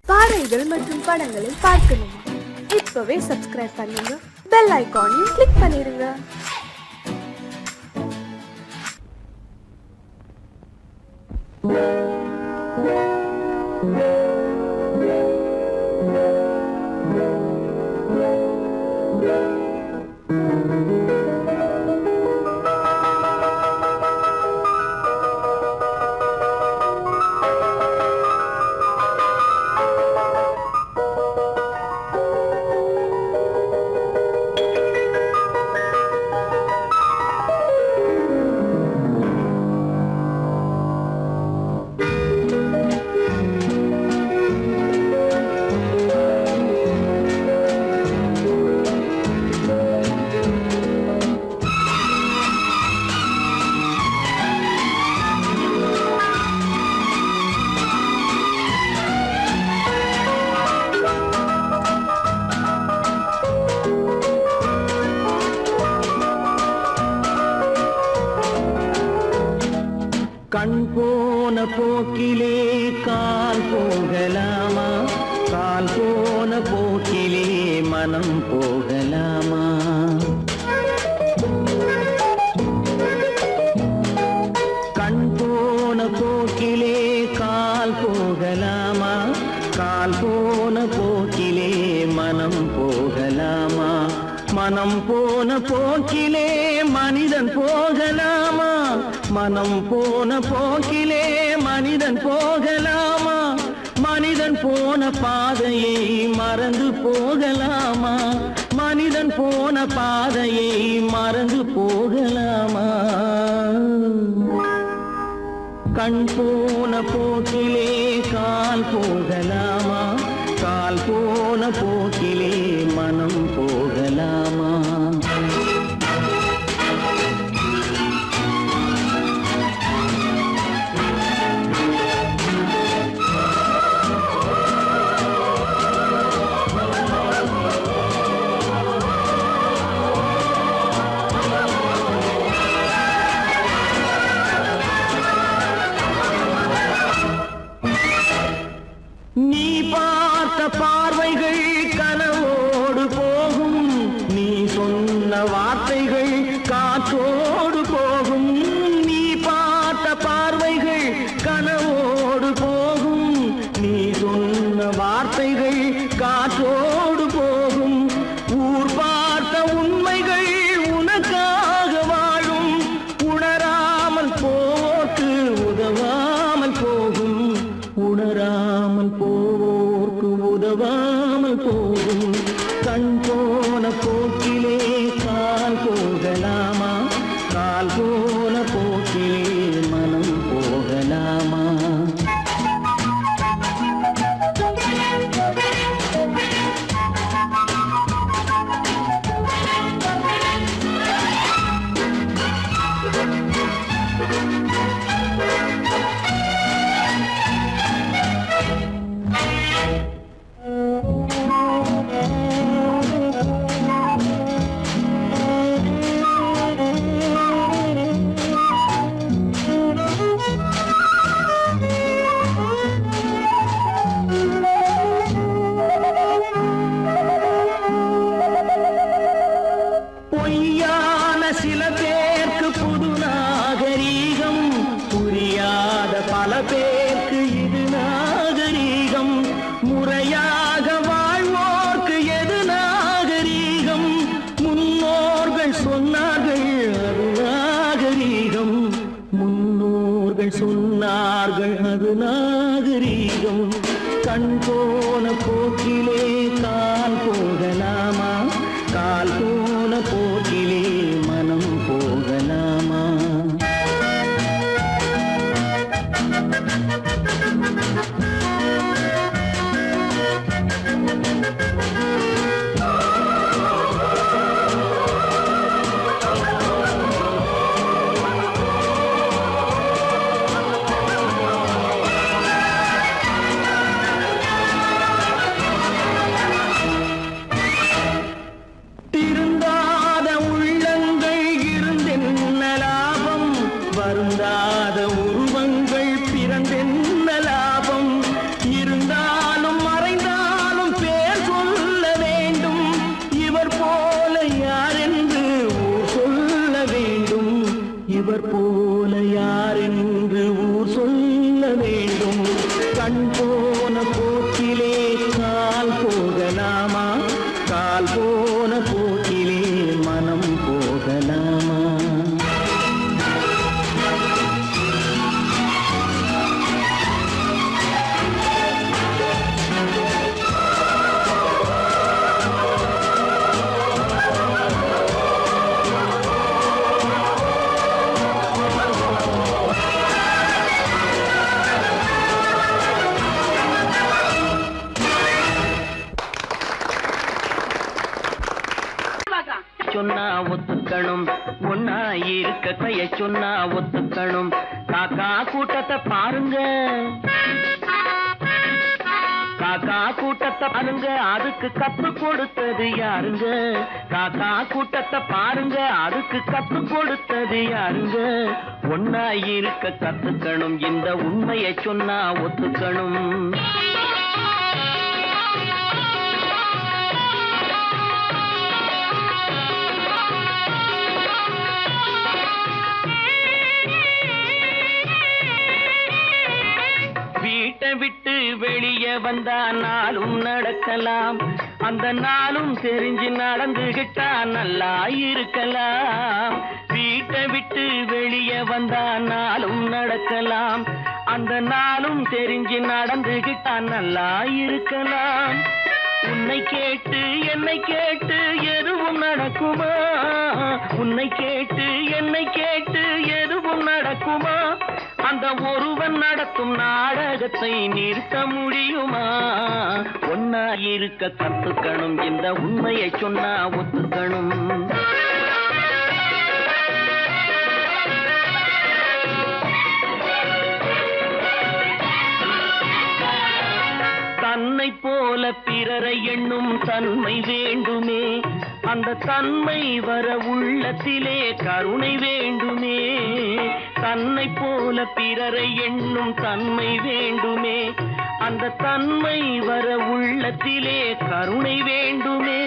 பாடல்கள் மற்றும் படங்களை பார்க்கணுமா? இப்பவே சப்ஸ்கிரைப் பண்ணுங்க, பெல் ஐகானையும் கிளிக் பண்ணிருங்க. கண் போன போக்கிலே கால் போகலாமா? கால் போன போக்கிலே மனம் போகலாமா? கண் போன போக்கிலே கால் போகலாமா? கால் போன போக்கிலே மனம் போகலாமா? மனம் போன போக்கிலே மனிதன் போகலாமா? மனம் போன போக்கிலே மனிதன் போகலாமா? மனிதன் போன பாதையை மறந்து போகலாமா? மனிதன் போன பாதையை மறந்து போகலாமா? கண் போன போக்கிலே கால் போகலாமா? கால் போன போக்கிலே மனம் போகலாமா? நீ பார்த்த பார்வைகள் கனவோடு போகும், நீ சொன்ன வார்த்தைகள் காற்றோடு போகும். நீ பார்த்த பார்வைகள் கனவோடு போகும், நீ சொன்ன வார்த்தைகள் காற்றோடு போகும். ஊர் பார்த்த உண்மைகள் உனக்காக வாழும், உணராமல் போக்கு உதவாமல் போகும். உணராமல் போவோர்க்கு உதவாமல் போகும். கண் போன போக்கிலே கால் போகலாமா? கால் போன போக்கிலே மனம் போகலாமா? பொய்யான சில பேருக்கு புது நாகரீகம், புரியாத பல பேருக்கு இது நாகரீகம். முறையாக வாழ்வோர்க்கு எது நாகரீகம்? முன்னோர்கள் சொன்னார்கள் அது நாகரீகம். முன்னோர்கள் சொன்னார்கள் அது நாகரீகம். கண் போன போக்கிலே கால் போகலாமா? கால் போன போக்கிலே மனம் போகலாமா? திருந்தாத சொன்னா ஒத்துக்கணும், ஒன்னா இருக்க கைய சொன்னா ஒத்துக்கணும். காக்கா கூட்டத்தை பாருங்க, காக்கா கூட்டத்தை பாருங்க, அதுக்கு கத்து கொடுத்தது யாருங்க? காக்கா கூட்டத்தை பாருங்க, அதுக்கு கத்து கொடுத்தது யாருங்க? ஒன்னா இருக்க கத்துக்கணும், இந்த உண்மையை சொன்னா ஒத்துக்கணும். வீட்டை விட்டு வெளியே வந்தா நாளும் நடக்கலாம், அந்த நாளும் தெரிஞ்சு நடந்துகிட்டா நல்லா இருக்கலாம். வீட்டை விட்டு வெளியே வந்தா நாளும் நடக்கலாம், அந்த நாளும் தெரிஞ்சு நடந்துகிட்டா நல்லா இருக்கலாம். உன்னை கேட்டு என்னை கேட்டு எதுவும் நடக்குமா? உன்னை கேட்டு என்னை கேட்டு எதுவும் நடக்குமா? அந்த ஒருவன் நடத்தும் நாடகத்தை நிறுத்த முடியுமா? ஒன்னா இருக்க கத்துக்கணும், இந்த உண்மையை சொன்னா ஒத்துக்கணும். தன்னை போல பிறரை எண்ணும் தன்மை வேண்டுமே, அந்த தன்மை வர உள்ளத்திலே கருணை வேண்டுமே. தன்னை போல பிறரை எண்ணும் தன்மை வேண்டுமே, அந்த தன்மை வர உள்ளத்திலே கருணை வேண்டுமே.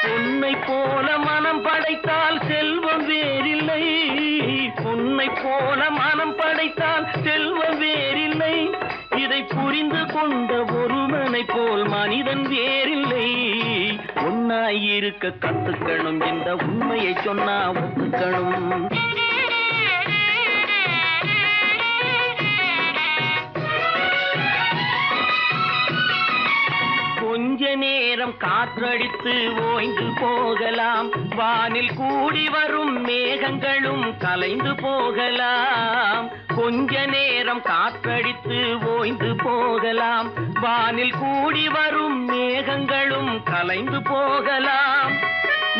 பொன்னை போல மனம் படைத்தால் செல்வம் வேறில்லை, பொன்னை போல மனம் படைத்தால் செல்வம் வேறில்லை. இதை புரிந்து கொண்ட ஒருவனை போல் மனிதன் வேறில்லை. ஒன்னாய் இருக்க கத்துக்கணும், இந்த உண்மையை சொன்னா ஒத்துக்கணும். கொஞ்ச நேரம் காற்றடித்து ஓய்ந்து போகலாம், வானில் கூடி வரும் மேகங்களும் கலைந்து போகலாம். கொஞ்ச நேரம் காற்றடித்து ஓய்ந்து போகலாம், வானில் கூடி வரும் மேகங்களும் கலைந்து போகலாம்.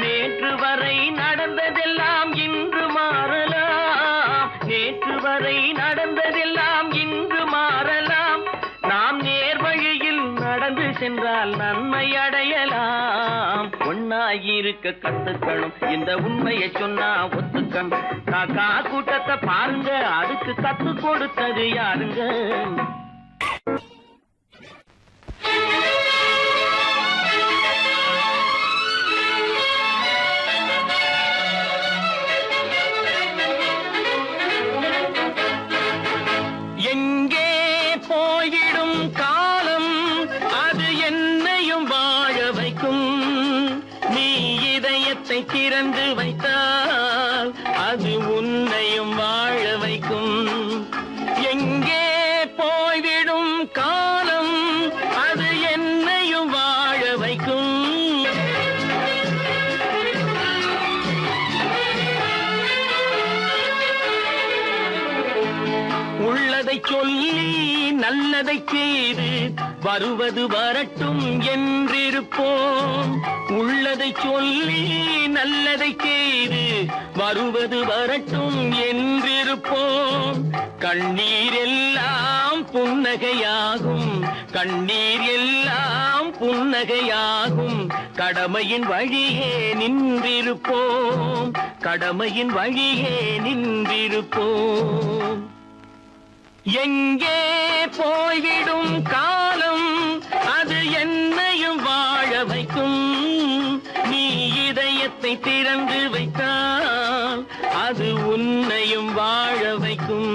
நேற்று வரை நடந்ததெல்லாம் இன்று மாறலாம், நேற்று வரை நடந்ததெல்லாம் இன்று மாறலாம். நாம் நேர்வழியில் நடந்து சென்றால் நன்மை அடையலாம். ஒன்னாயிருக்க கத்துக்கணும், இந்த உண்மையை சொன்னா ஒத்துக்கணும். காக்கா கூட்டத்தை பாருங்க, அதுக்கு கத்து கொடுத்தது யாருங்க? எங்கே போயிடும் காலம், அது என்னையும் வாழ வைக்கும். நீ இதயத்தை திறந்து வைத்தால் அது உன்னையும் வாழ வைக்கும். எங்கே போய்விடும் காலம், அது என்னையும் வாழ வைக்கும். உள்ளதை சொல்லி நல்லதை செய்து வருவது வரட்டும் என்றிருப்போம். உள்ளதை சொல்லி நல்லதை செய்து வருவது வரட்டும் என்றிருப்போம். கண்ணீர் எல்லாம் புன்னகையாகும், கண்ணீர் எல்லாம் புன்னகையாகும். கடமையின் வழியே நின்றிருப்போம், கடமையின் வழியே நின்றிருப்போம். எங்கே போய்விடும் காலம், அது என்னையும் வாழ வைக்கும். நீ இதயத்தை திறந்து வைத்தால் அது உன்னையும் வாழ வைக்கும்.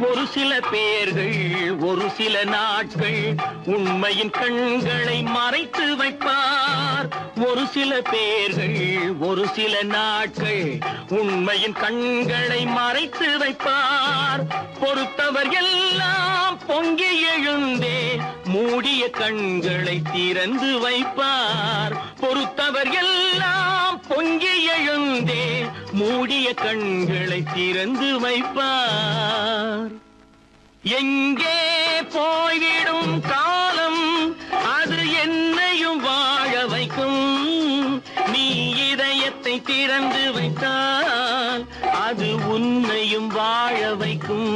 ஒரு சில பேர்கள் ஒரு சில நாட்கள் உண்மையின் கண்களை மறைத்து வைப்பார். ஒரு சில பேர்கள் ஒரு சில நாட்கள் உண்மையின் கண்களை மறைத்து வைப்பார். பொறுத்தவர் எல்லாம் பொங்கி எழுந்தே மூடிய கண்களை திறந்து வைப்பார். பொறுத்தவர் எல்லாம் பொங்கி எழுந்தே மூடி மூடிய கண்களை திறந்து வைப்பார். எங்கே போய்விடும் காலம் அது என்னையும் வாழ வைக்கும். நீ இதயத்தை திறந்து வைத்தால் அது உன்னையும் வாழ வைக்கும்.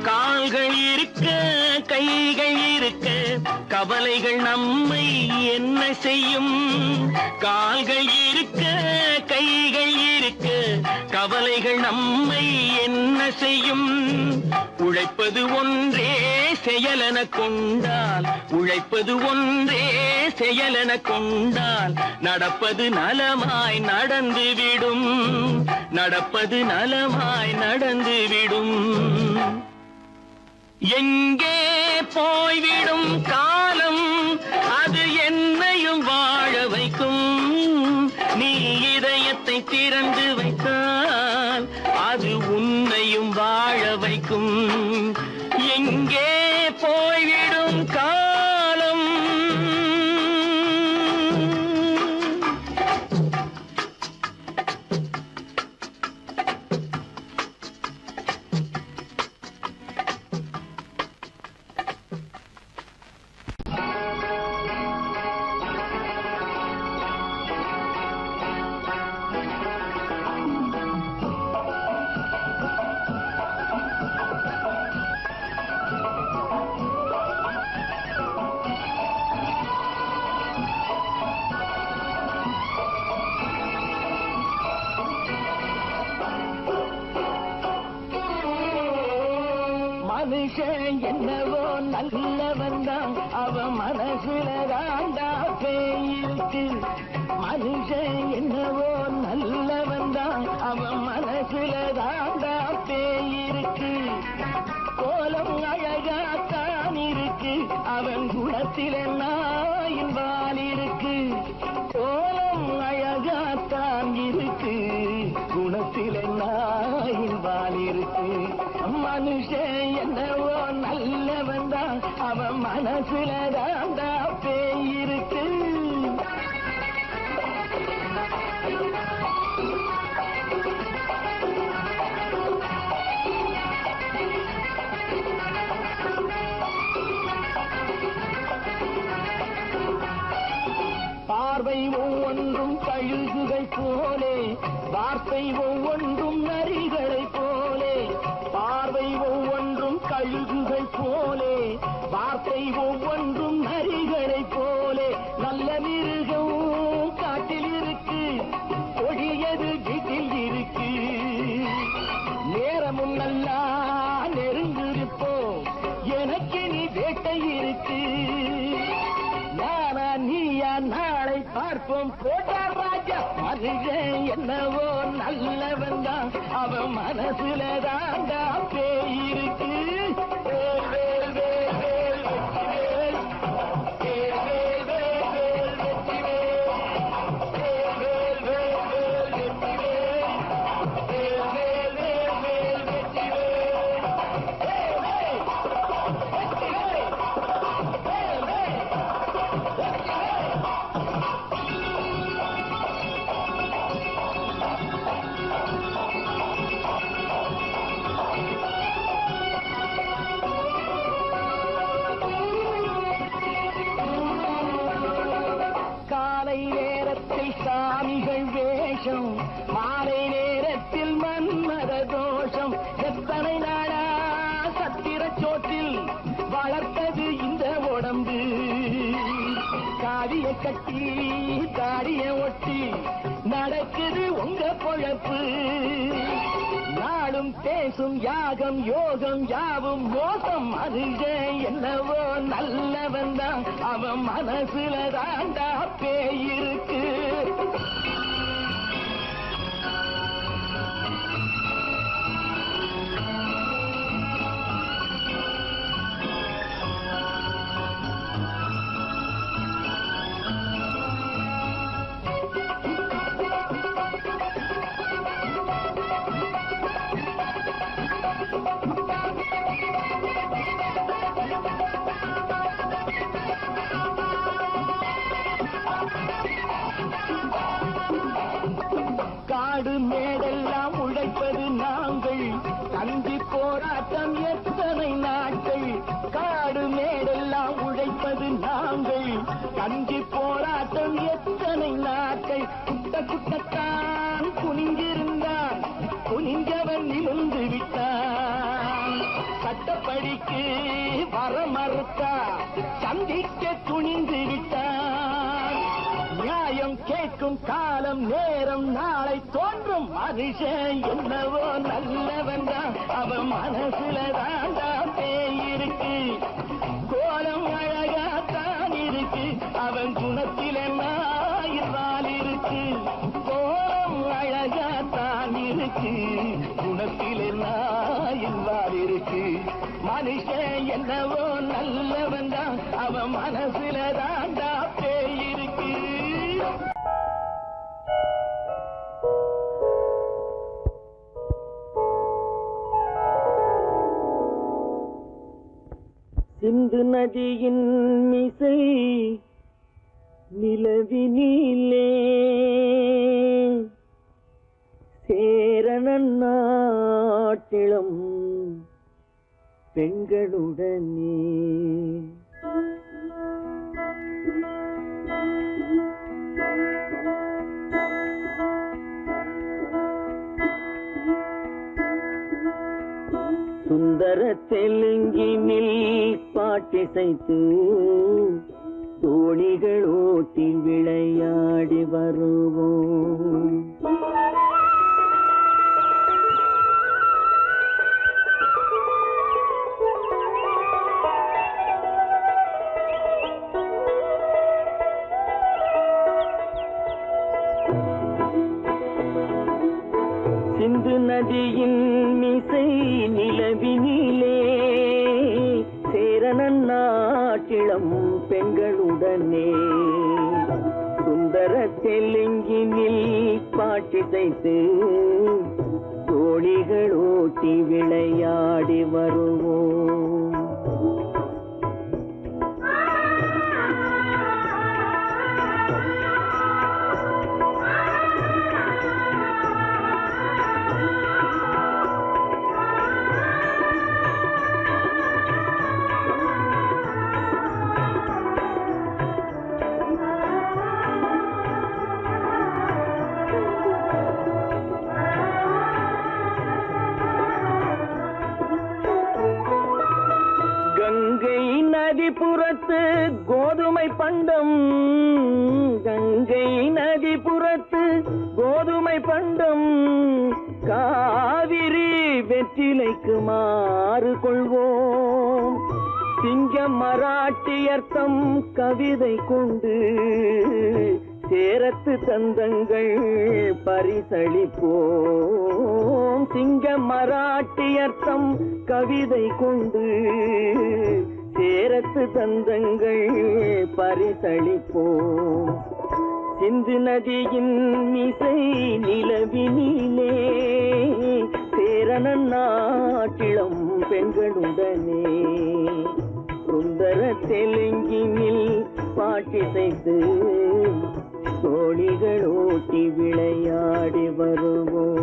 கால்கள் இருக்க கைகள் இருக்க கவலைகள் நம்மை என்ன செய்யும்? கால்கள் இருக்க கைகள் இருக்க கவலைகள் நம்மை என்ன செய்யும்? உழைப்பது ஒன்றே செயலென கொண்டால், உழைப்பது ஒன்றே செயலென கொண்டால் நடப்பது நலமாய் நடந்துவிடும், நடப்பது நலமாய் நடந்துவிடும். எங்கே போய்விடும் காலம் அது என்னையும் வாழ வைக்கும். நீ இதயத்தை திறந்து வைத்தால் அது உன்னையும் வாழ வைக்கும். எங்கே போய்விடும் காலம். மனுஷன் என்னவோ நல்லவன் தான், அவன் மனசுல தாண்டா பேயிருக்கு. மனுஷன் என்னவோ நல்லவன் தான், அவன் மனசுல தாண்டா பேயிருக்கு. கோலம் அழகாத்தான் இருக்கு, அவன் குணத்தில நாயின் வால் இருக்கு. கோலம் அழகாத்தான் இருக்கு, குணத்தில நாயின் வால் இருக்கு. மனுஷன் என்னவோ நல்லவன் தான், அவன் மனசுல தாண்டா பேயிருக்கு. பார்வை ஒவ்வொன்றும் கழுகுகள் போலே, வார்த்தை ஒவ்வொன்றும் நரிகளை போலே. பார்வை ஒவ்வொன்றும் கழுகுகள் போலே, வார்த்தை ஒவ்வொன்றும் நரிகளை போலே. நல்ல மிருகம் காட்டில் இருக்கு, கொடியது வீட்டில் இருக்கு. நேரமும் நல்லா நெருங்கிருப்போம், எனக்கு நீ வேட்டை இருக்கு. நானா நீயா நாளை பார்ப்போம் போட்டார் ராஜா. மனுஷன் என்னவோ நல்லவன் தான், அவன் மனசுல தாண்டா பேயிருக்கு. வேல் வேல் வேல் வேல் வெற்றி வேல், வேல் வேல் வேல் வேல் வெற்றி வேல், வேல் வேல் வேல் வேல் வெற்றி வேல், வேல் வேல் வேல் வேல் வெற்றி வேல், வேல் வேல் வெற்றி வேல், வேல் வேல் வெற்றி வேல். காலை நேரத்தில் சாமிகள் வேஷம், மாலை நேரத்தில் மன்மத தோஷம். எத்தனை நாளா சத்திர சோற்றில் வளர்த்தது இந்த உடம்பு. காவிய கட்டி தாடிய ஒட்டி நடக்குது உங்க பொழப்பு. நாளும் பேசும் யாகம் யோகம் யாவும் மோசம். மனுஷன் என்னவோ நல்லவன் தான், அவன் மனசுல தாண்டா பேயிருக்கு. காடு மேடெல்லாம் உழைப்பது நாங்கள், கஞ்சி போராட்டம் எத்தனை நாட்கள். காடு மேடெல்லாம் உழைப்பது நாங்கள், கஞ்சி போராட்டம் எத்தனை நாட்கள். குட்ட குட்டத்தான் குனிஞ்சிருந்தான், குனிஞ்சவன் நிமிர்ந்து விட்டான். சட்டப்படிக்கு வர மறுத்தா, சந்திக்க துணிந்து விட்டான். நியாயம் கேட்கும் காலம் நேரம் நாளை தோன்றும். மனுஷன் என்னவோ நல்லவன் தான், அவன் மனசுல தாண்டா பேயிருக்கு. கோலம் அழகாத்தான் இருக்கு, அவன் குணத்தில நாயினால் இருக்கு. கோலம் அழகாத்தான் இருக்கு, குணத்தில நாயினால் இருக்கு. மனுஷன் என்னவோ நல்லவன் தான், அவன் மனசுல தாண்டா பேயிருக்கு. சிந்து நதியின் மிசை நிலவினிலே சேரணன் நாட்டிளம் பெண்களுடனே சுந்தர தெலுங்கினில் பாட்டிசைத்து தோணிகள் ஓட்டி விளையாடி வருவோம். சிந்து நதியின் மிசை நிலவினிலே சேரணன் நாட்டிளம் பெண்களுடனே சுந்தர தெலுங்கினில் பாட்டிசைத்து தோணிகள் ஓட்டி விளையாடி வருவோம். கங்கை நதிபுறத்து கோதுமை பண்டம், கங்கை நதிபுறத்து கோதுமை பண்டம், காவிரி வெற்றிலைக்கு மாறு கொள்வோம். சிங்க மராட்டியர்த்தம் கவிதை கொண்டு சேரத்து தந்தங்கள் பரிசளிப்போம். சிங்க மராட்டியர்த்தம் கவிதை கொண்டு சேரத்து தந்தங்கள் பரிசளிப்போம். சிந்து நதியின் மிசை நிலவினிலே சேரணன் நாட்டிளம் பெண்களுடனே சுந்தர தெலுங்கினில் பாட்டிசைத்து தோணிகள் ஓட்டி விளையாடி வருவோம்.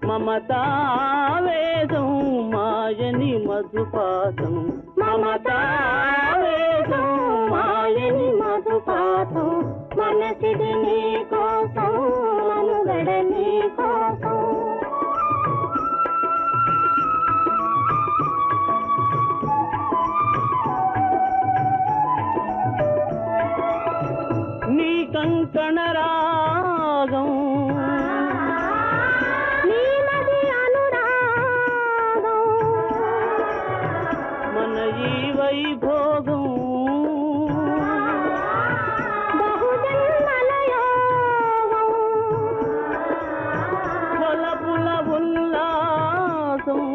మమతావేదం మాయని మధుపాతం, మమతావేదం మాయని మధుపాతం, మనసిది నీ కోసం మనుగడ నీ కోసం. నీ కంకణ రాగం మన யோகம் புல உல்லாசம்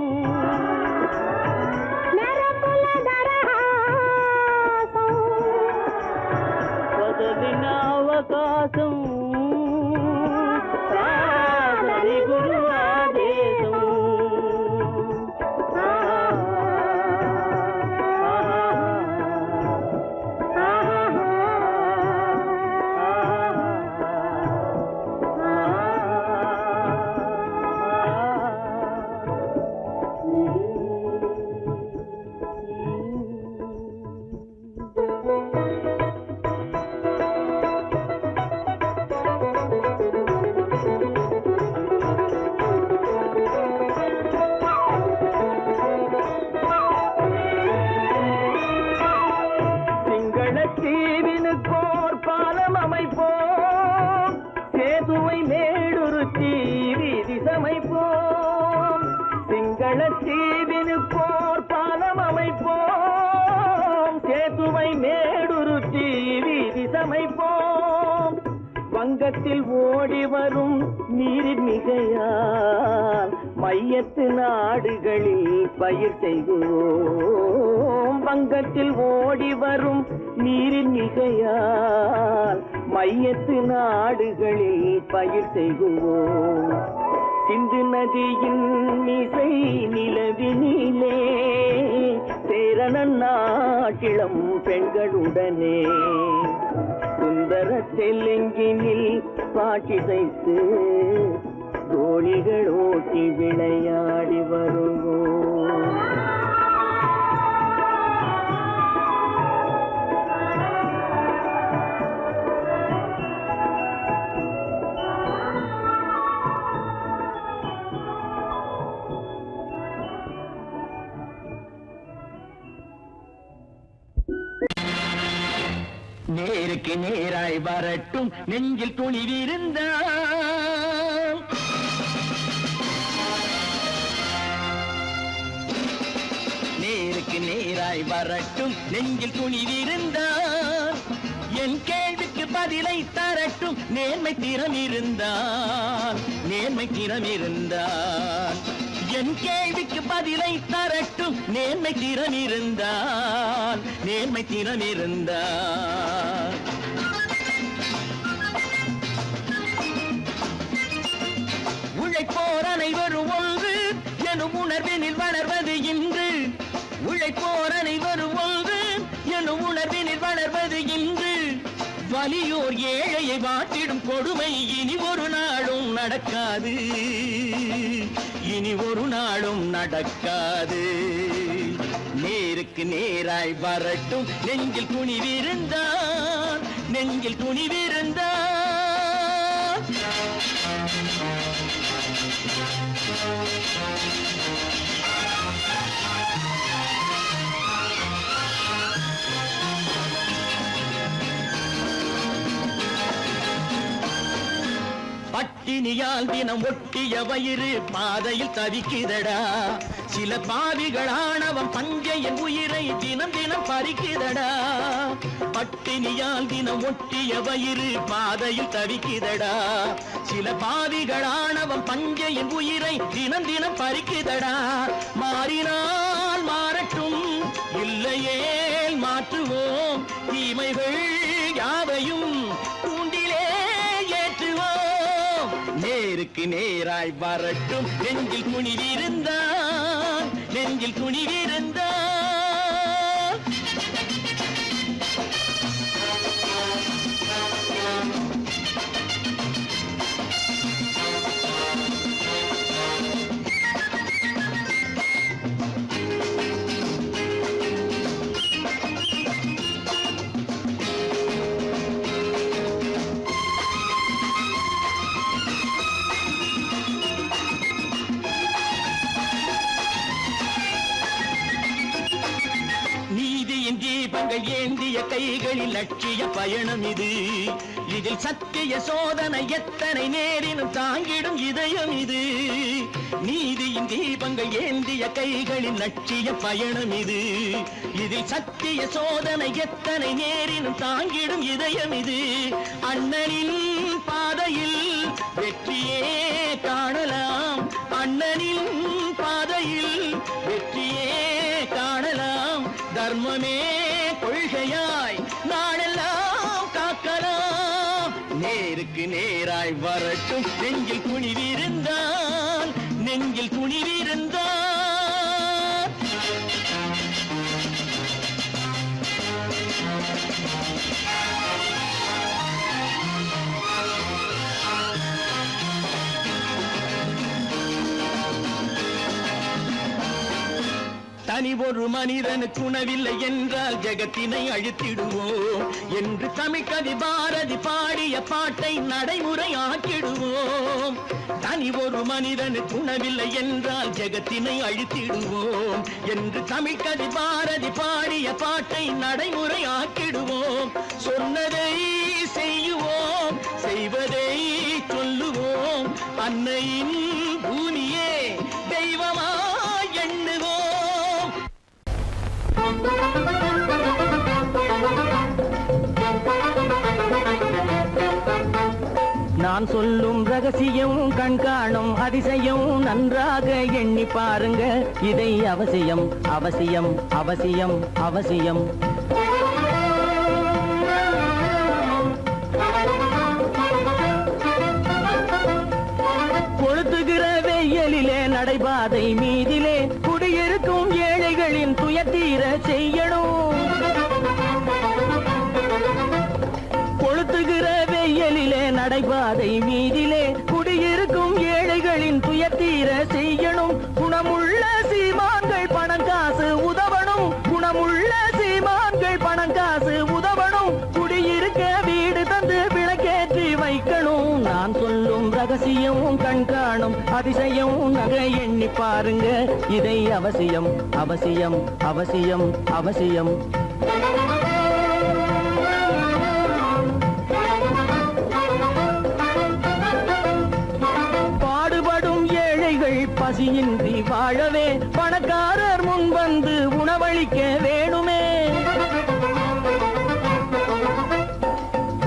பதவின அவகாசம் சாதனை குரு ஆதேசம் தீவினுக்கோர் பாலம் அமைப்போம் சேதுவை மேடுருத்தி வீதி சமைப்போம் சிங்கள தீவினுக்கோர் பாலம் அமைப்போம் சேதுவை மேடுருத்தி வீதி சமைப்போம் வங்கத்தில் ஓடி வரும் நீரின் மிகையால் மையத்து நாடுகளில் பயிர் செய்கிறோம் வங்கத்தில் ஓடி வரும் நீரின் மிகையால் மையத்து நாடுகளில் பயிர் செய்கிறோம் சிந்து நதியின் மிசை நிலவினிலே சேரணன் நாட்டிளம் பெண்களுடனே சுந்தர தெலுங்கினில் பாட்டிசைத்து தோழிகள் ஓட்டி விளையாடி வருவோம் நேருக்கு நேராய் வரட்டும் நெஞ்சில் துணிவிருந்தால் நேருக்கு நேராய் வரட்டும் நெஞ்சில் துணிவிருந்தால் என் கேள்விக்கு பதிலை தரட்டும் நேர்மை திறம் இருந்தால் என் கேள்விக்கு பதிலை தரட்டும் நேர்மை திறம் இருந்தால் உழைப்போர் அனைவரும் ஒன்று எனும் உணர்வினில் வளர்வது இன்று உழைப்போர் அனைவரும் ஒன்று எனும் உணர்வினில் வளர்வது இன்று வலியோர் ஏழையை வாட்டிடும் கொடுமை இனி ஒரு நாளும் நடக்காது நேருக்கு நேராய் வரட்டும் நெஞ்சில் துணிவிருந்தால் பட்டினியால் தினம் ஒட்டிய வயிறு பாதையில் தவிக்குதடா சில பாவிகள் ஆணவம் பஞ்சையின் உயிரை தினம் பறிக்குதடா பட்டினியால் தினம் ஒட்டிய வயிறு பாதையில் தவிக்குதடா சில பாவிகள் ஆணவம் பஞ்சையின் உயிரை தினம் பறிக்குதடா மாறினால் மாறட்டும் இல்லையேல் மாற்றுவோம் தீமைகள் யாவையும் தூண்டிலே ஏற்றுவோம் நேருக்கு நேராய் வரட்டும் நெஞ்சில் துணிவிருந்தால் தீபங்கள் ஏந்திய கைகளில் லட்சிய பயணம் இது. இதில் சத்திய சோதனை எத்தனை நேரினும் தாங்கிடும் இதயம் இது. நீதியின் தீபங்கள் ஏந்திய கைகளில் லட்சிய பயணம் இது. இதில் சத்திய சோதனை எத்தனை நேரினும் தாங்கிடும் இதயம் இது. அண்ணனின் பாதையில் வெற்றியே காணலாம். அண்ணனின் பாதையில் வெற்றியே காணலாம். தர்மமே கொள்கையாய் நாளெல்லாம் காக்கலாம். நேருக்கு நேராய் வரட்டும் நெஞ்சில் துணிவிருந்தான், நெஞ்சில் துணிவிருந்தான். தனி ஒரு மனிதனுக்கு உணவில்லை என்றால் ஜெகத்தினை அழித்திடுவோம் என்று தமிழ்கவி பாரதி பாடிய பாட்டை நடைமுறையாக்கிடுவோம். தனி ஒரு மனிதனுக்கு உணவில்லை என்றால் ஜெகத்தினை அழித்திடுவோம் என்று தமிழ்கவி பாரதி பாடிய பாட்டை நடைமுறையாக்கிடுவோம். சொன்னதை செய்யுவோம், செய்வதை சொல்லுவோம். அன்னையின் பூமியே தெய்வமா எண்ணுவோம். நான் சொல்லும் ரகசியம் கண்காணும் அதிசயம் நன்றாக எண்ணி பாருங்க. இதை அவசியம் அவசியம் அவசியம் அவசியம். கொளுத்துகிற வெயிலிலே நடைபாதை மீதிலே குடியிருக்கும் ஏழைகளின் துயத்தீர செய்யணும். கொளுத்துகிற வெயிலிலே நடைபாதை மீதிலே குடியிருக்கும் ஏழைகளின் துயத்தீர செய்யணும். குணமுள்ள சீமான்கள் பணம் காசு உதவணும். குணமுள்ள சீமான்கள் பணம் காசு உதவணும். குடியிருக்க வீடு தந்து விளக்கேற்றி வைக்கணும். நான் சொல்லும் ரகசியம் கண்காணும் அதிசயம் நகை எண்ணி பாருங்க. இதை அவசியம் அவசியம் அவசியம் அவசியம். பாடுபடும் ஏழைகள் பசியின்றி வாழவே பணக்காரர் முன் வந்து உணவளிக்க வேணுமே.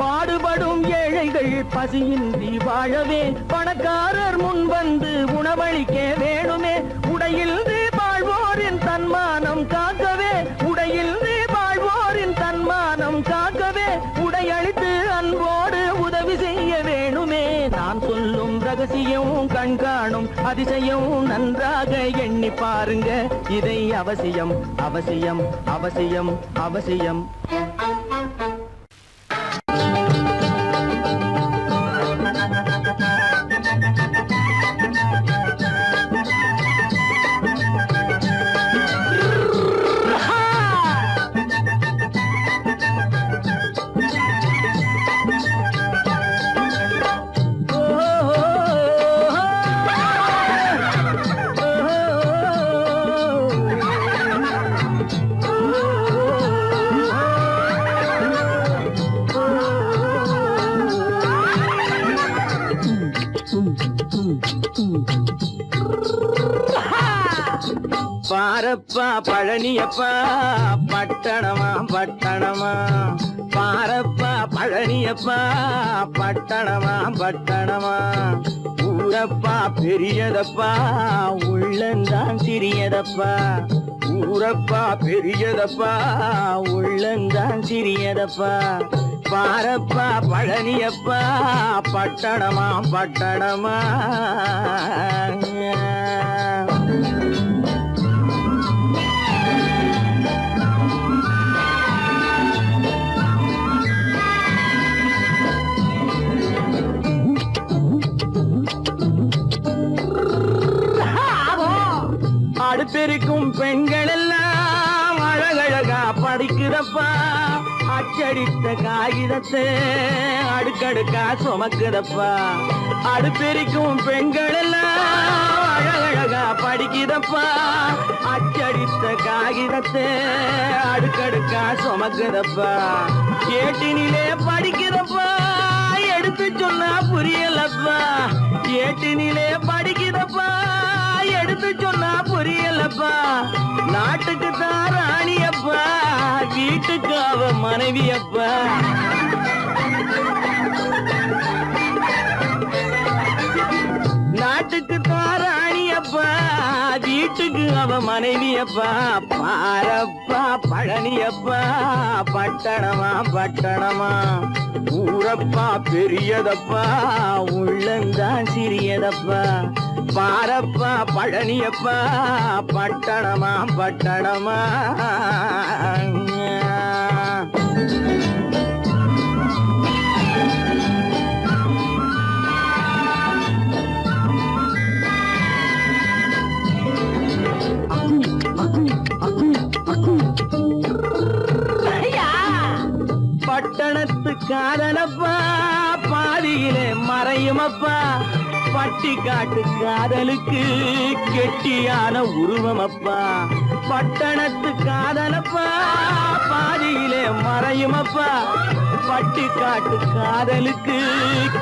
பாடுபடும் ஏழைகள் பசியின்றி வாழவே பணக்காரர் முன் வந்து உணவளிக்க வேணுமே. உடையில் வாழ்வோரின் தன்மானம் காக்கவே, உடையில் வாழ்வோரின் தன்மானம் காக்கவே உடையளித்து அன்போடு உதவி செய்ய வேணுமே. நான் சொல்லும் ரகசியம் கண்காணும் அதிசயம் நன்றாக எண்ணி பாருங்க. இதை அவசியம் அவசியம் அவசியம் அவசியம். பாரப்பா பழனியப்பா பட்டணமா பட்டணமா. பாரப்பா பழனியப்பா பட்டணமா பட்டணமா. ஊரப்பா பெரியதப்பா உள்ளந்தான் சிறியதப்பா. ஊரப்பா பெரியதப்பா உள்ளந்தான் சிறியதப்பா. பாரப்பா பழனியப்பா பட்டணமா பட்டணமா. அடுத்திருக்கும் பெண்கள் எல்லாம் அழகழகா படிக்குதப்பா. அச்சடித்த காகிதத்தை அடுக்கடுக்கா சுமக்குதப்பா. அடுத்திருக்கும் பெண்கள் எல்லாம் அழகழகா படிக்குதப்பா அச்சடித்த காகிதத்தை அடுக்கடுக்கா சுமக்குதப்பா ஏட்டினிலே படிக்குதப்பா எடுத்து சொன்னா புரியலப்பா ஏட்டினிலே படிக்குதப்பா எடுத்து சொன்னா புரியலப்பா நாட்டுக்கு தான் ராணியப்பா வீட்டுக்கு அவ மனைவியப்பா நாட்டுக்கு தாராணியப்பா வீட்டுக்கு அவ மனைவியப்பா பாரப்பா பழனியப்பா பட்டணமா பட்டணமா ஊரப்பா பெரியதப்பா உள்ளந்தான் சிறியதப்பா பாரப்பா பழனியப்பா பட்டணமா பட்டணமா பட்டணத்து காதலப்பா பாதியிலே மறையுமப்பா பட்டி காட்டு காதலுக்கு கெட்டியான உருவமப்பா பட்டணத்து காதலப்பா பாதியிலே மறையுமப்பா பட்டி காட்டு காதலுக்கு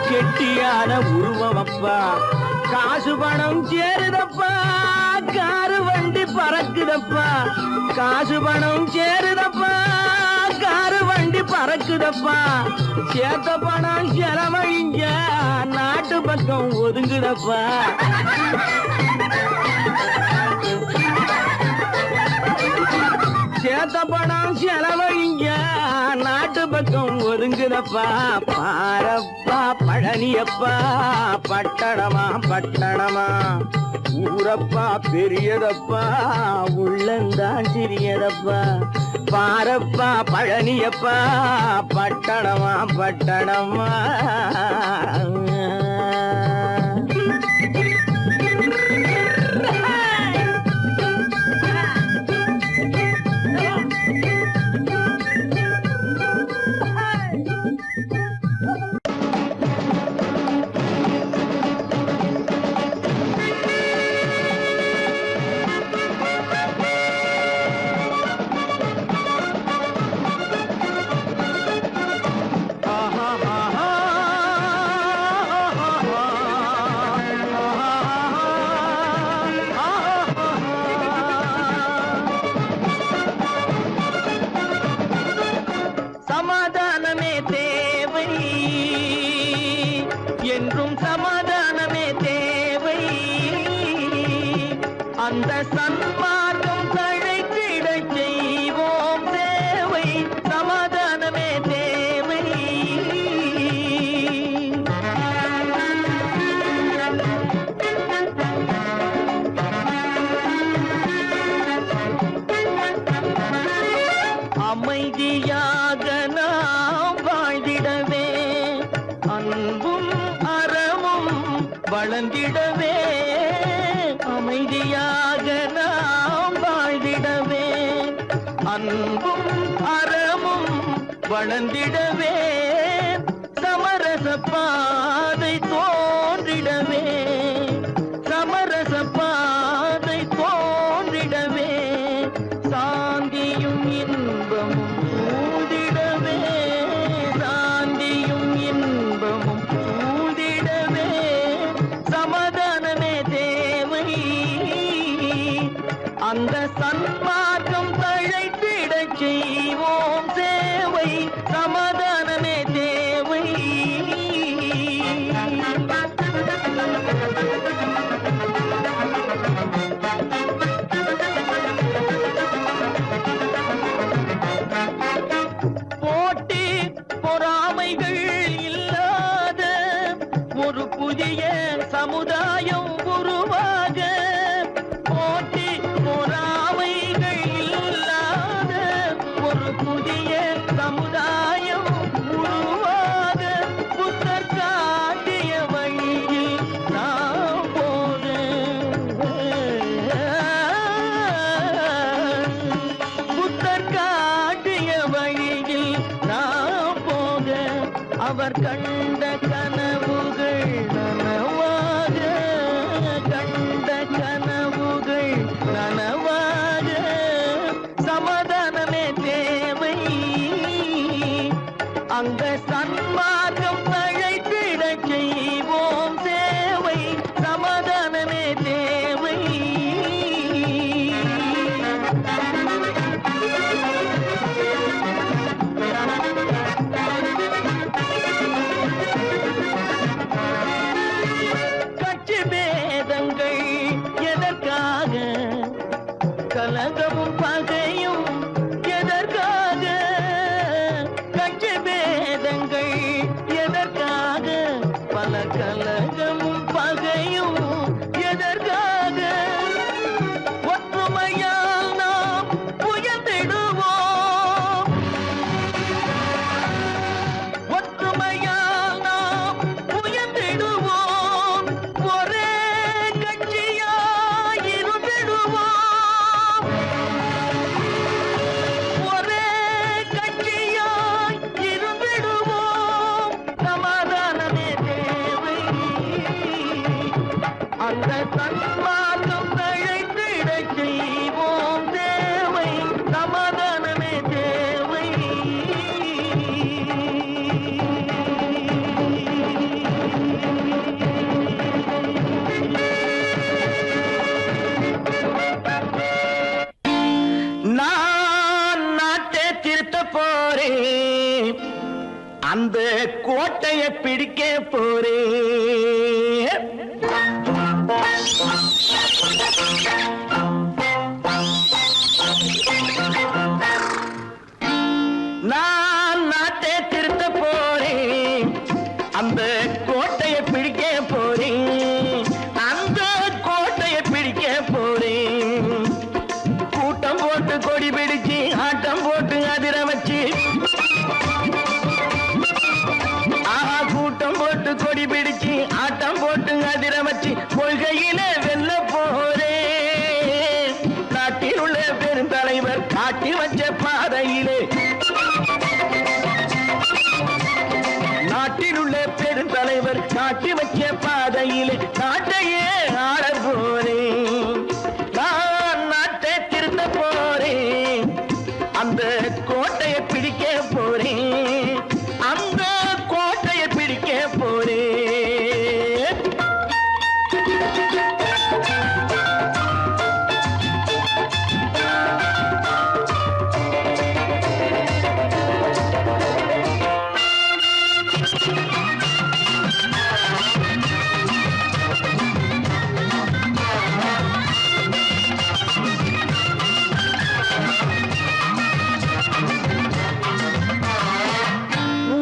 கெட்டியான உருவமப்பா காசு பணம் சேருதப்பா காரு வண்டி பறக்குதப்பா காசு பணம் சேருதப்பா காரு வண்டி பறக்குதப்பா சேத்த பணம் செலவழிங்க நாட்டு பக்கம் ஒதுங்குதப்பா சேத்த பணம் செலவழிங்க நாட்டு பக்கம் ஒதுங்குதப்பா பாரப்பா பழனியப்பா பட்டணமா பட்டணமா ஊரப்பா பெரியதப்பா உள்ளந்தான் சிறியதப்பா பாரப்பா பழனியப்பா பட்டணமா பட்டணமா சமாதானமே தேவை என்றும் சமாதானமே தேவை அந்த சன்மார்க்கம் தழைத்திடச் செய்வோம் தேவை சமாதானமே தேவை அமைதியாக நாம் வாழ்ந்திடவே அன்பும் அறமும் வளர்ந்திடவே அமைதியாக நாம் வாழ்ந்திடவே அன்பும் அறமும் வளர்ந்திடவே சமரச பாதை தோன்றிடவே சமரச பாதை தோன்றிடவே சாந்தியும் இன்பமும் சூழ்ந்திடவே சாந்தியும் இன்பமும் சூழ்ந்திடவே சமாதானமே தேவை அந்த சன்மார்க்கம் தழைத்திடச் செய்வோம் சேவை சமாதானமே தேவை போட்டி பொறாமைகள் இல்லாத ஒரு புதிய சமுதாயம் உருவாக போட்டி பொறாமைகள் இல்லாத ஒரு புதிய சமுதாயம் உருவாக புத்தர் காட்டிய வழியில் நாம் போக புத்தர் காட்டிய வழியில் நாம் போக அவர் கண்ட கனவுகள் நனவாக கண்ட அந்த சன்மார்க்கம் தழைத்திட செய்வோம் தேவை, சமாதானமே தேவை. கட்சி பேதங்கள் எதற்காக, கலகமும் பகையும் எதற்காக, கட்சி பேதங்கள் எதற்காக, பல கலகமும் பகையும் எதற்காக, ஒற்றுமையால் நாம் உயர்ந்திடுவோம், ஒற்றுமையால் நாம் உயர்ந்திடுவோம், ஒரே கட்சியாய் இருந்திடுவோம், ஒரே கட்சியாய் இருந்திடுவோம், சமாதானமே தேவை. அந்த சன்மார்க்கம் தழைத்திட செய்வோம் தேவை, சமாதானமே தேவை. நான் நாட்டை திருத்த போறேன், அந்த கோட்டையை பிடிக்க போறேன். நான் நாட்டை திருத்த போறேன், அந்த கோட்டையை பிடிக்க போறேன், அந்த கோட்டையை பிடிக்க போறேன். கூட்டம் போட்டு கொடி பிடிச்சு ஆட்டம் போட்டு அதிர வச்சு, ஆஹா கூட்டம் போட்டு கொடி பிடிச்சு ஆட்டம் போட்டு அதிர வச்சு, கொள்கையில வெல்ல போறேன். நாட்டில் உள்ள பெருந்தலைவர் காட்டி வச்ச பாதையிலே, நாட்டில் உள்ள பெருந்தலைவர் காட்டி வச்ச பாதையிலே நாட்டையே ஆள போறேன். நான் நாட்டை திருத்த போறேன், அந்த கோட்டையை பிடிக்க போறேன், அந்த கோட்டையை பிடிக்க போறேன்.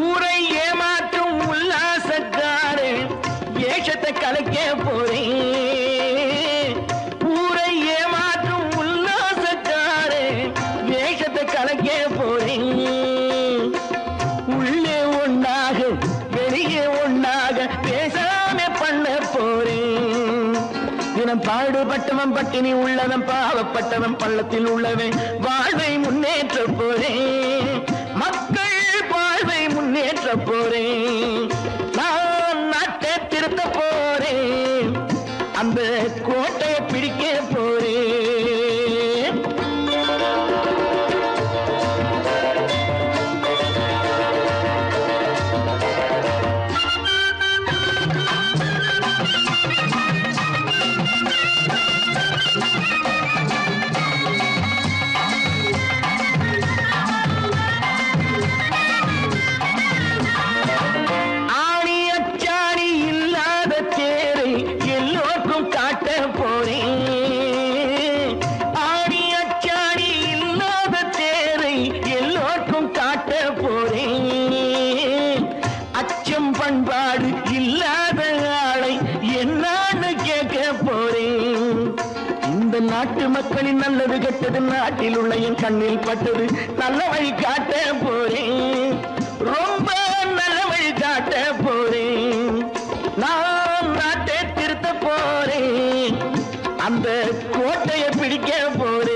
ஊரை ஏமாற்றும் உல்லாசக்காரு வேஷத்தை கலைக்க போறேன், ஊரை ஏமாற்றும் உல்லாசக்காரு வேஷத்தை கலைக்க போறேன். உள்ளே ஒண்ணாக வெளியே ஒண்ணாக பேசாம பண்ண போறேன். தினம் பாடுபட்டவன் பட்டினி உள்ளவன் பாவப்பட்டவன் பள்ளத்தில் உள்ளவன் வாழ்வை முன்னேற்ற போறேன், மக்கள் வாழ்வை முன்னேற்ற போறேன். நான் நாட்டை திருத்த போறேன், அந்த கோட்டையை பிடிக்க போறேன். ஆணி அச்சாணி இல்லாத தேரை எல்லோருக்கும் காட்ட போறேன், ஆணி அச்சாணி இல்லாத தேரை எல்லோருக்கும் காட்ட போறேன். அச்சம் பண்பாடு இல்லாத ஆளை என்னான்னு கேட்க போறேன். இந்த நாட்டு மக்களின் நல்லது கெட்டது நாட்டில் உள்ள என் கண்ணில் பட்டது, நல்ல வழி காட்ட போறேன், ரொம்ப நல்ல வழி காட்ட போறேன். நான் நாட்டை திருத்த போறேன், அந்த கோட்டையை பிடிக்க போறேன்.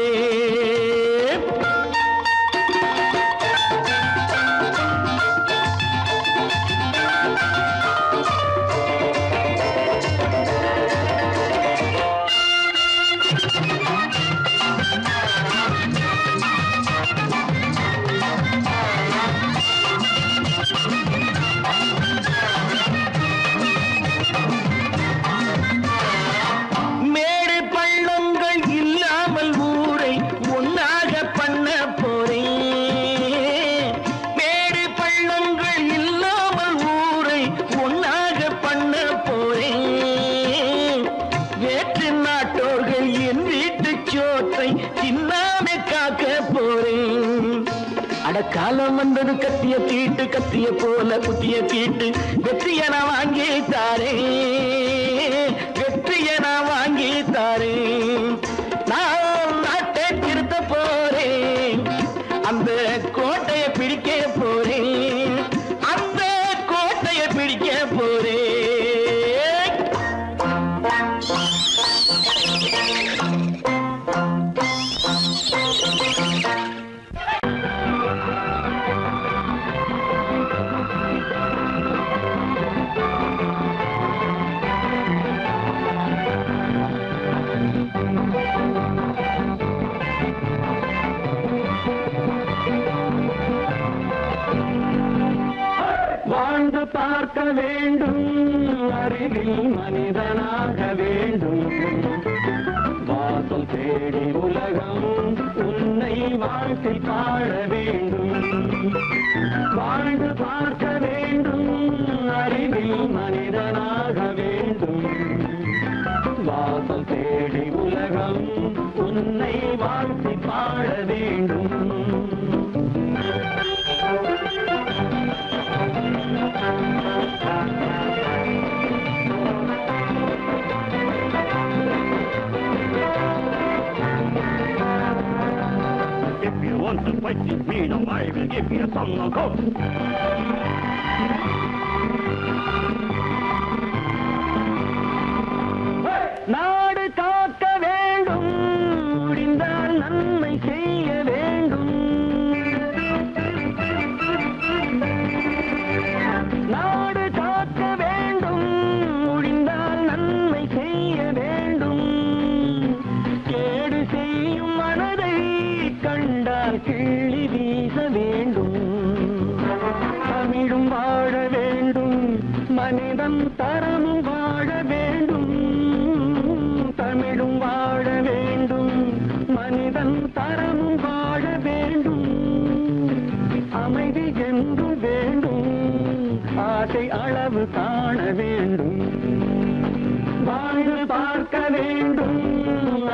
அடக்காலம் வந்தது கத்திய தீட்டு கத்திய போல குத்திய தீட்டு வெற்றிய நான் வாங்கி தாரே வெற்றிய நான் வாங்கி தாரே நான் நாட்டை திருத்த போறேன் அந்த கோட்டையை பிடிக்க போறேன் அந்த கோட்டையை பிடிக்க போறேன் வாழ்ந்து பார்க்க வேண்டும் அறிவில் மனிதனாக வேண்டும் வாசல் தேடி உலகம் உன்னை வாழ்த்தி பாட வேண்டும் வாழ்ந்து பார்க்க வேண்டும் அறிவில் மனிதனாக வேண்டும் வாசல் தேடி உலகம் உன்னை வாழ்த்தி பாட வேண்டும் If you want to fight with me, now I will give you some go. நாடு காக்க வேண்டும் முடிந்தால் நன்மை செய்ய வேண்டும் நாடு காக்க வேண்டும் முடிந்தால் நன்மை செய்ய வேண்டும் கேடு செய்யும் மனதை கண்டால் கிள்ளி வீச வேண்டும் தமிழும் வாழ வேண்டும் மனிதன் தரமும் வாழ வேண்டும் தமிழும் வாழ வேண்டும் மனிதன் தரமும் வாழ வேண்டும் அமைதி என்றும் வேண்டும் ஆசை அளவு காண வேண்டும் வாழ்ந்து பார்க்க வேண்டும்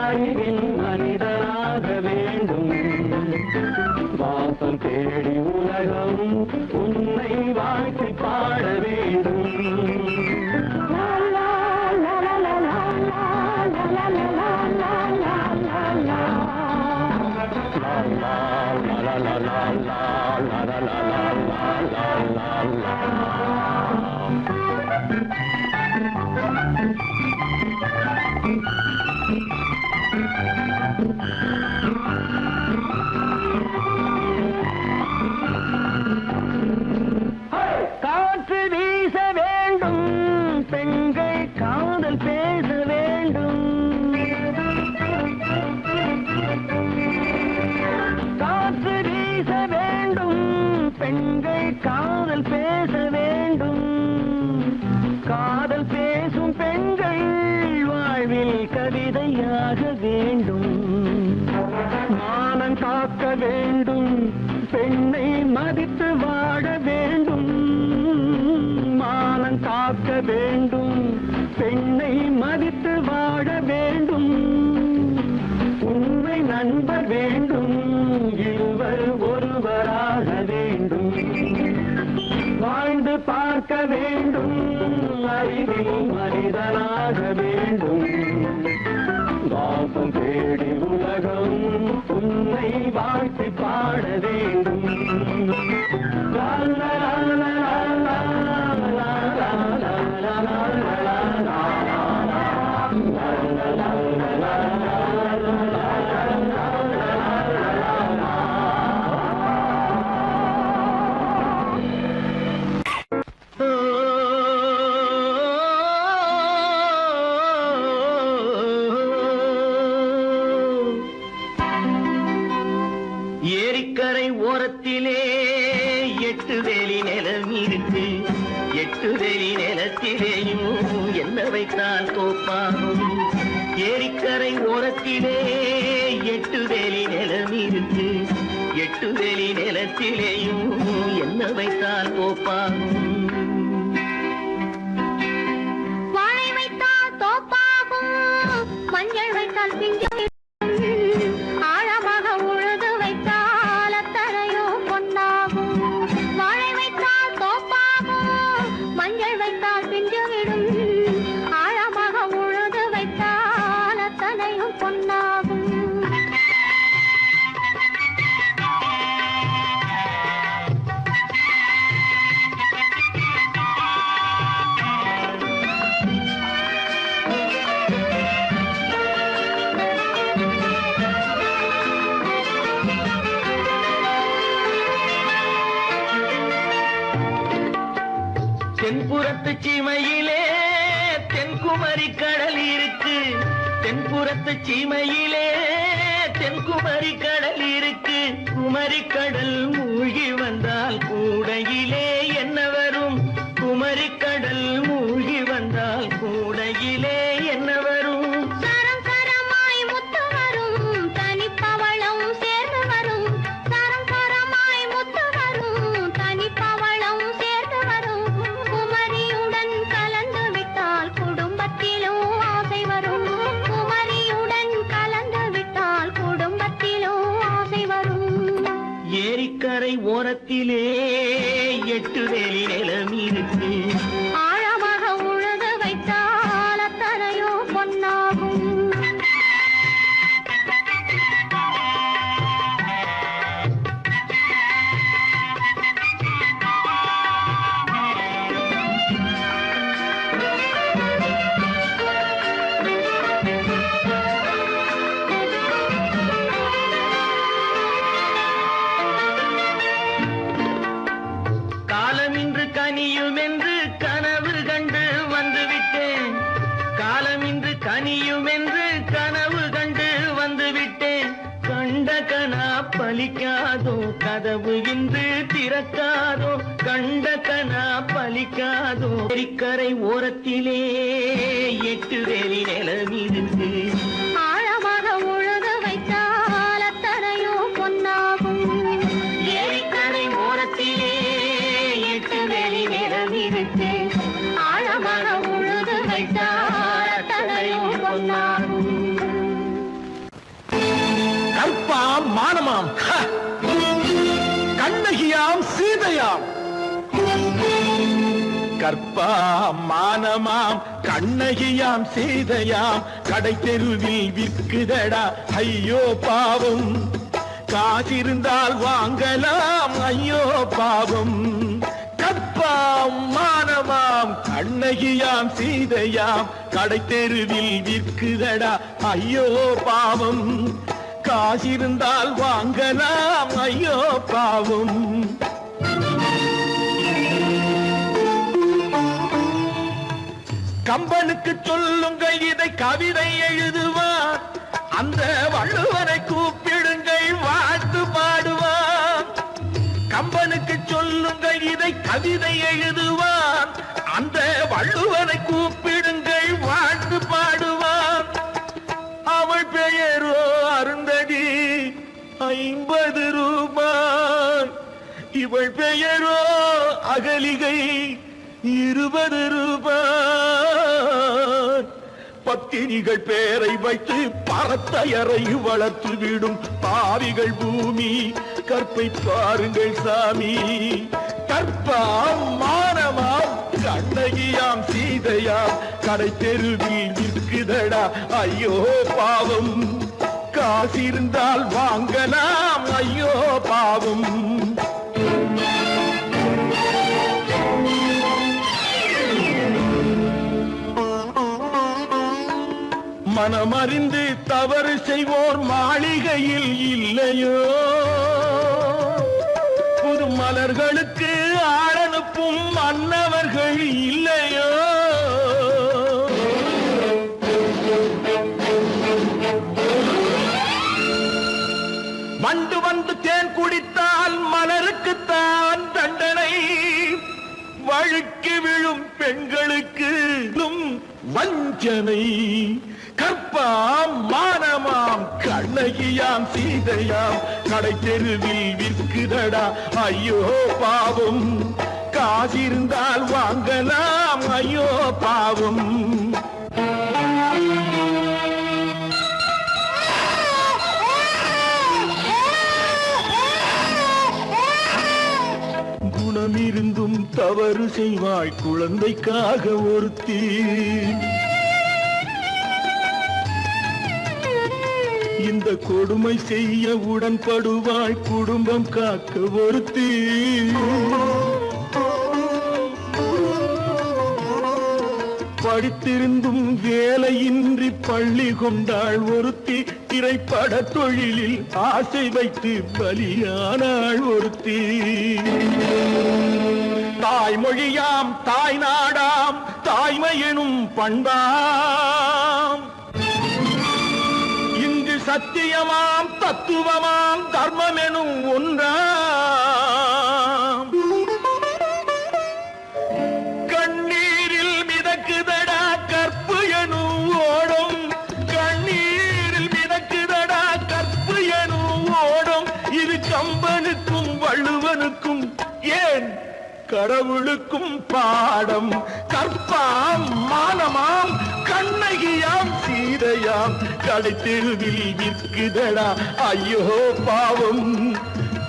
அறிவில் மனிதனாக வேண்டும் வாசம் தேடி உலகம் உன்னை வாழ்த்தி பாட வேண்டும் காற்று வீச வேண்டும் பெண்கள் காதல் பேச வேண்டும் காற்று வீச வேண்டும் பெண்கள் காதல் பேச வேண்டும் காதல் பேசும் பெண்கள் வாழ்வில் கவிதையாக வேண்டும் மானம் காக்க வேண்டும் பெண்ணை மதித்து வாழ வேண்டும் மானம் காக்க வேண்டும் பெண்ணை மதித்து வாழ வேண்டும் உண்மை நண்பர் வேண்டும் இருவர் ஒருவராக வேண்டும் வாழ்ந்து பார்க்க வேண்டும் அறிவில் மனிதனாக வேண்டும் வாசம் தேடி உலகம் உன்னை வாழ்த்தி பாட வேண்டும் லா லா லா லா லா லா லா லா லா ஏரிக்கரை ஓரத்திலே 8 வேலி நிலம் இருக்கு 8 வேலி நிலத்திலேயும் என்ன வைத்தால் தோப்பாகும் ஏரிக்கரை ஓரத்திலே 8 வேலி நிலம் இருக்கு 8 வேலி நிலத்திலேயும் என்ன வைத்தால் தோப்பாகும் வாழை வைத்தால் தோப்பாகும் மஞ்சள் வைத்தால் பிஞ்சு ஆழமாக உழுது வைத்தால் அத்தனையோ பொன் தென்புறத்து சீமையிலே தென்குமரி கடல் இருக்கு. தென்புறத்து சீமையிலே தென்குமரி கடல் இருக்கு. குமரி கடல் மூழ்கி வந்தால் கூடையிலே என்ன வரும்? குமரி கடல் மூழ்கி வந்தால் கூடையிலே என்ன வரும்? சரம் சரமாய் முத்து வரும் தனிப்பவளம் சேர்ந்து வரும். சரம் சரமாய் முத்து வரும் தனிப்பவளம் சேர்ந்து வரும். குமரியுடன் கலந்து விட்டால் குடும்பத்திலும் ஆசை வரும். குமரியுடன் கலந்து விட்டால் குடும்பத்திலும் ஆசை வரும். ஏரிக்கரை ஓரத்திலே 8 வேலி நிலம் இருக்கு. ஆழமாக உழுது வைத்தால் அத்தனையோ பொன்னாகும். காலமின்று கனியும் என்று கனவு கண்டு வந்துவிட்டேன். காலமின்று கனியும் என்று கனவு கண்டு வந்துவிட்டேன். கண்ட கனா பலிக்காதோ கதவு இன்று திறக்காதோ. கண்ட கனா பலிக்காதோ. ஏரிக்கரை ஓரத்திலே 8 வேலி நிலம் இருக்கு. ஆழமாக உழுது வைத்தால் அத்தனையோ பொன்னாகும். ஏரிக்கரை ஓரத்திலே 8 வேலி நிலம் இருக்கு. ஆழமாக உழுது வைத்தால் அத்தனையோ பொன்னாகும். கற்பாம் மானமாம் கண்ணகியாம் சீதையாம். கற்பாம் மானமாம் கண்ணகியாம் சீதையாம் கடை தெருவில் விற்குதடா ஐயோ பாவம். காசிருந்தால் வாங்கலாம் ஐயோ பாவம். கற்பாம் மானமாம் கண்ணகியாம் சீதையாம் கடை தெருவில் விற்குதடா ஐயோ பாவம். காசிருந்தால் வாங்கலாம் ஐயோ பாவம். கம்பனுக்கு சொல்லுங்கள் இதை கவிதை எழுதுவார். அந்த வள்ளுவரை கூப்பிடுங்கள் வாழ்த்து பாடுவார். கம்பனுக்கு சொல்லுங்கள் இதை கவிதை எழுதுவார். அந்த வள்ளுவரை கூப்பிடுங்கள் வாழ்த்து பாடுவார். அவள் பெயரோ அருந்ததி 50 ரூபாய். இவள் பெயரோ அகலிகை 20 ரூபாய். பத்தினிகள் பேரை வைத்து பரத்தையரை வளர்த்து விடும் பாவிகள் பூமி. கற்பை பாருங்கள் சாமி. கற்பாம் மானமாம் கண்ணகியாம் சீதையாம் கடை தெருவில் விற்குதடா ஐயோ பாவம். காசிருந்தால் வாங்கலாம் ஐயோ பாவம். மனமறிந்து தவறு செய்வோர் மாளிகையில் இல்லையோ. புது மலர்களுக்கு ஆளனுப்பும் மன்னவர்கள் இல்லையோ. வண்டு வந்து தேன் குடித்தால் மலருக்குத்தான் தண்டனை. வழுக்கி விழும் பெண்களுக்கு வஞ்சனை. கற்பாம் மானமாம் கண்ணகியாம் சீதையாம் கடை தெருவில் விற்குதடா ஐயோ பாவம். காசிருந்தால் வாங்கலாம் ஐயோ பாவம். குணமிருந்தும் தவறு செய்வாய் குழந்தைக்காக ஒருத்தி. இந்த கொடுமை செய்ய உடன்படுவாய் குடும்பம் காக்க ஒருத்தி. படித்திருந்தும் வேலையின்றி பள்ளி கொண்டாள் ஒருத்தி. திரைப்பட தொழிலில் ஆசை வைத்து பலியானாள் ஒருத்தி. தாய்மொழியாம் தாய் நாடாம் தாய்மை எனும் பண்பாம் இங்கு சத்தியமாம் தத்துவமாம் தர்மம் எனும் ஒன்றாம் கண்ணீரில் மிதக்குதடா கற்பு எனும் ஓடும் கண்ணீரில் மிதக்குதடா கற்பு எனும் ஓடும் இது கம்பனுக்கும் வள்ளுவனுக்கும் ஏன் கடவுளுக்கும் பாடம் கற்பாம் மானமாம் கண்ணகியாம் சீதையாம் கடைத்தெருவில் விற்குதடா ஐயோ பாவம்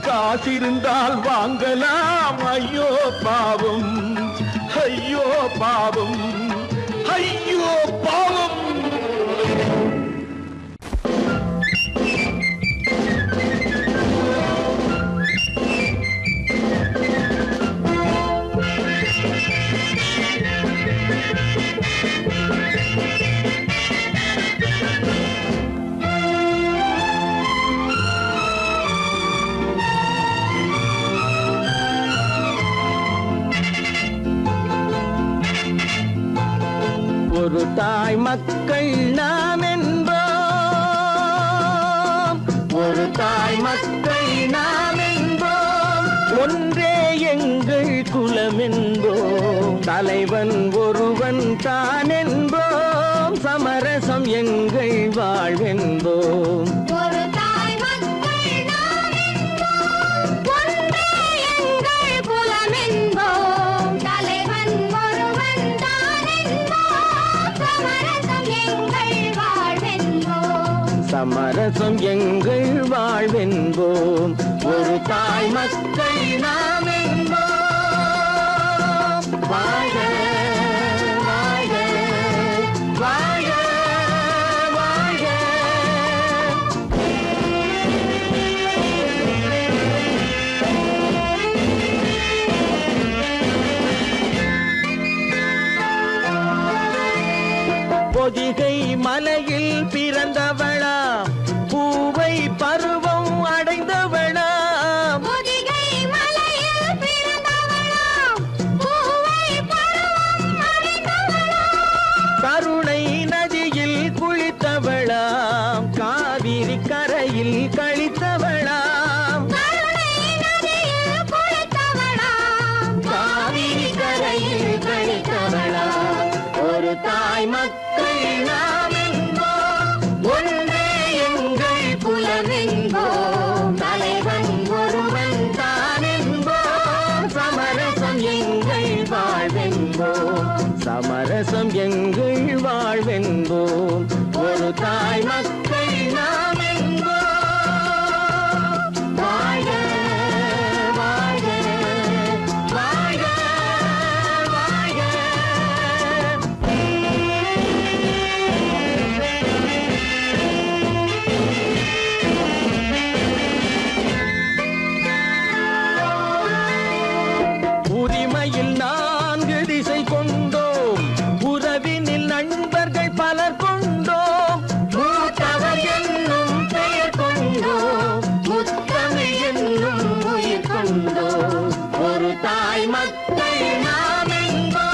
காசிருந்தால் வாங்கலாம் ஐயோ பாவம் ஐயோ பாவம் ஐயோ பாவம் ஒரு தாய் மக்கள் நாம் என்போம் ஒரு தாய் மக்கள் நாம் என்போம் ஒன்றே எங்கள் குலம் என்போம் தலைவன் ஒருவன் தான் என்போம் சமரசம் எங்கள் வாழ்வென்போம் ஒரு தாய் மக்கள் நாம் என்போம் ஒன்றே எங்கள் குலம் என்போம் தலைவன் ஒருவன் தான் என்போம் சமரசம் எங்கள் வாழ்வென்போம் சமரசம் எங்கள் வாழ்வென்போம் ஒரு தாய் மக்கள் நாம் என்போம் வாழ்க வாழ்க வாழ்க வாழ்க பொதிகை மலையில் பிறந்தவளா பூவை பருவம் அடைந்தவளா பொதிகை மலையில் பிறந்தவளாம் பூவை பருவம் அடைந்தவளாம் கருணை நதியில் குளித்தவளாம் காவிரி கரையில் கழித்தவளாம் கருணை நதியில் குளித்தவளாம் காவிரி கரையில் கழித்தவளாம் ஒரு தாய் மக்கள் நாம் என்போம் ஒன்றே எங்கள் குலம் என்போம் தலைவன் ஒருவன் தான் என்போம் சமரசம் எங்கள் வாழ்வென்போம் சமரசம் எங்கள் வாழ்வென்போம் ஒரு தாய் மக்கள் நாம் என்போம் வாழ்க வாழ்க வாழ்க வாழ்க உரிமையில் 4 திசை கொண்டோம் உறவினில் நண்பர்கள் பலர் கொண்டோம் மூத்தவர் என்னும் பெயர் கொண்டோம் முத்தமிழ் என்னும் உயிர் கொண்டோம் ஒரு தாய் மக்கள் நாம் என்போம்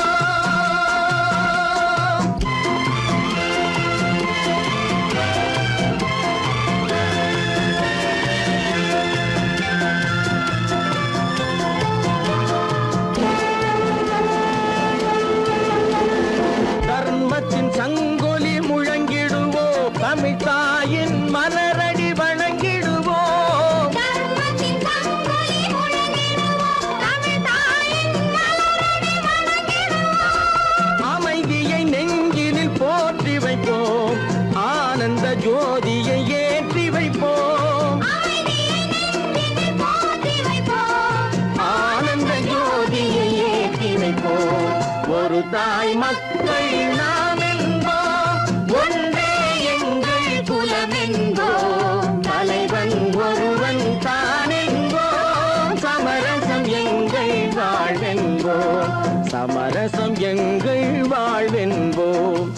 தர்மத்தின் சங்கொலி முழங்கிடுவோம் தமிழ் தாயின் மலரடி வணங்கிடுவோம் தர்மத்தின் சங்கொலி முழங்கிடுவோம் தமிழ் தாயின் மலரடி வணங்கிடுவோம் அமைதியை நெஞ்சினில் போற்றி வைப்போம் ஆனந்த ஜோதியை ஏற்றி வைப்போம் அமைதியை நெஞ்சினில் போற்றி வைப்போம் ஆனந்த ஜோதியை ஏற்றி வைப்போம் ஒரு தாய் மக்கள் நாம் என்போம் ஒன்றே எங்கள் குலம் என்போம் தலைவன் ஒருவன் தான் என்போம் சமரசம் எங்கள் வாழ்வென்போம் சமரசம் எங்கள் வாழ்வென்போம்